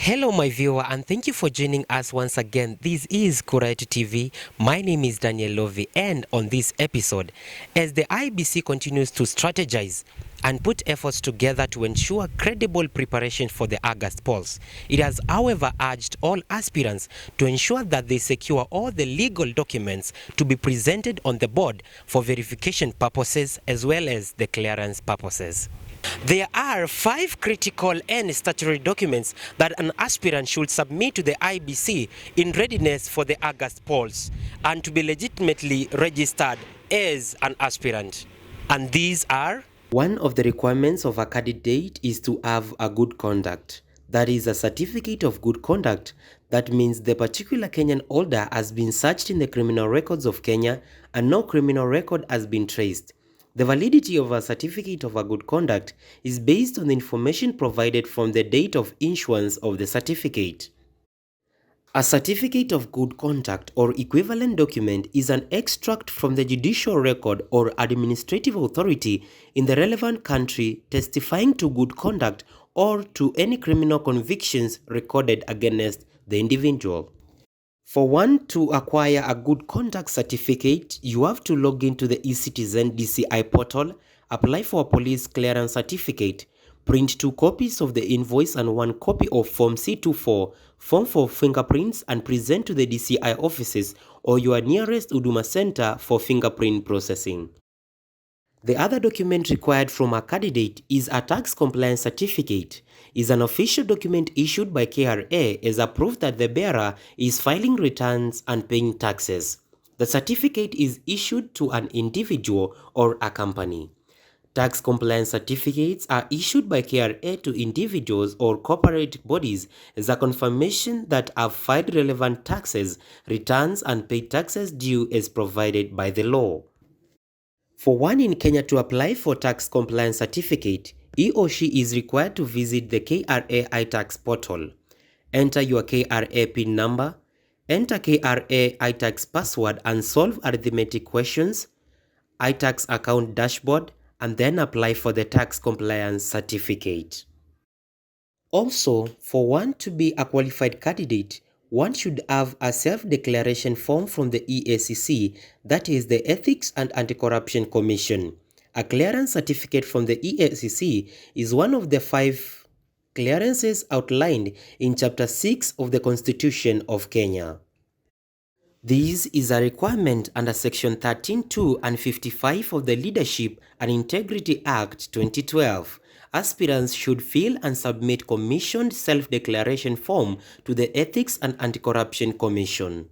Hello my viewer, and thank you for joining us once again. This is Kuraetu TV. My name is Daniel Lovi, and on this episode, as the IEBC continues to strategize and put efforts together to ensure credible preparation for the August polls, it has however urged all aspirants to ensure that they secure all the legal documents to be presented on the board for verification purposes as well as the clearance purposes. There are 5 critical and statutory documents that an aspirant should submit to the IEBC in readiness for the August polls and to be legitimately registered as an aspirant. And these are: one of the requirements of a candidate is to have a good conduct. That is a certificate of good conduct. That means the particular Kenyan holder has been searched in the criminal records of Kenya and no criminal record has been traced. The validity of a certificate of a good conduct is based on the information provided from the date of issuance of the certificate. A certificate of good conduct or equivalent document is an extract from the judicial record or administrative authority in the relevant country testifying to good conduct or to any criminal convictions recorded against the individual. For one to acquire a good conduct certificate, you have to log into the eCitizen DCI portal, apply for a police clearance certificate, print 2 copies of the invoice and 1 copy of Form C24, form for fingerprints, and present to the DCI offices or your nearest Huduma Center for fingerprint processing. The other document required from a candidate is a tax compliance certificate. It is an official document issued by KRA as a proof that the bearer is filing returns and paying taxes. The certificate is issued to an individual or a company. Tax compliance certificates are issued by KRA to individuals or corporate bodies as a confirmation that have filed relevant taxes, returns, and paid taxes due as provided by the law. For one in Kenya to apply for tax compliance certificate, he or she is required to visit the KRA iTax portal. Enter your KRA PIN number, enter KRA iTax password and solve arithmetic questions, iTax account dashboard, and then apply for the tax compliance certificate. Also, for one to be a qualified candidate, one should have a self-declaration form from the EACC, that is the Ethics and Anti-Corruption Commission. A clearance certificate from the EACC is one of the 5 clearances outlined in Chapter 6 of the Constitution of Kenya. This is a requirement under Section 13(2) and 55 of the Leadership and Integrity Act 2012. Aspirants should fill and submit commissioned self-declaration form to the Ethics and Anti-Corruption Commission.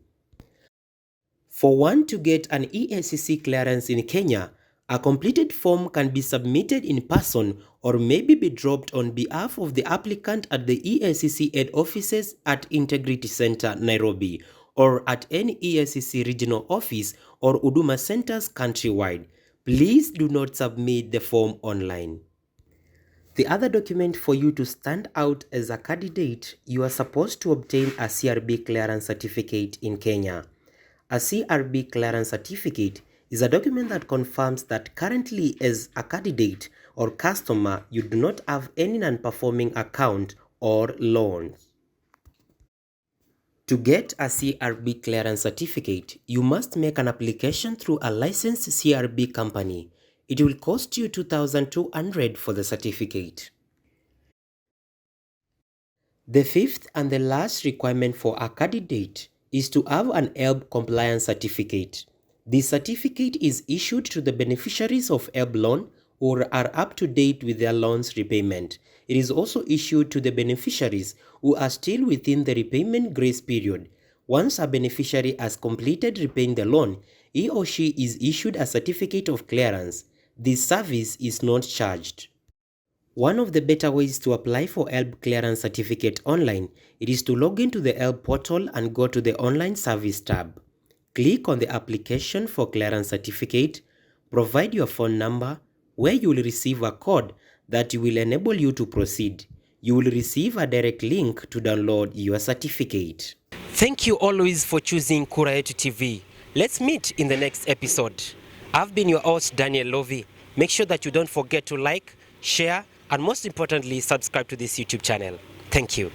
For one to get an EACC clearance in Kenya, a completed form can be submitted in person or maybe be dropped on behalf of the applicant at the EACC head offices at Integrity Center, Nairobi, or at any EACC regional office or Huduma centers countrywide. Please do not submit the form online. The other document for you to stand out as a candidate, you are supposed to obtain a CRB clearance certificate in Kenya. A CRB clearance certificate is a document that confirms that currently as a candidate or customer, you do not have any non-performing account or loans. To get a CRB clearance certificate, you must make an application through a licensed CRB company. It will cost you 2,200 for the certificate. The 5th and the last requirement for a candidate is to have an HELB compliance certificate. This certificate is issued to the beneficiaries of HELB loan who are up to date with their loan's repayment. It is also issued to the beneficiaries who are still within the repayment grace period. Once a beneficiary has completed repaying the loan, he or she is issued a certificate of clearance. This service is not charged. One of the better ways to apply for HELB clearance certificate online, it is to log into the HELB portal and go to the online service tab. Click on the application for clearance certificate, provide your phone number, where you will receive a code that will enable you to proceed. You will receive a direct link to download your certificate. Thank you always for choosing Kuraetu TV. Let's meet in the next episode. I've been your host, Daniel Lovi. Make sure that you don't forget to like, share, and most importantly, subscribe to this YouTube channel. Thank you.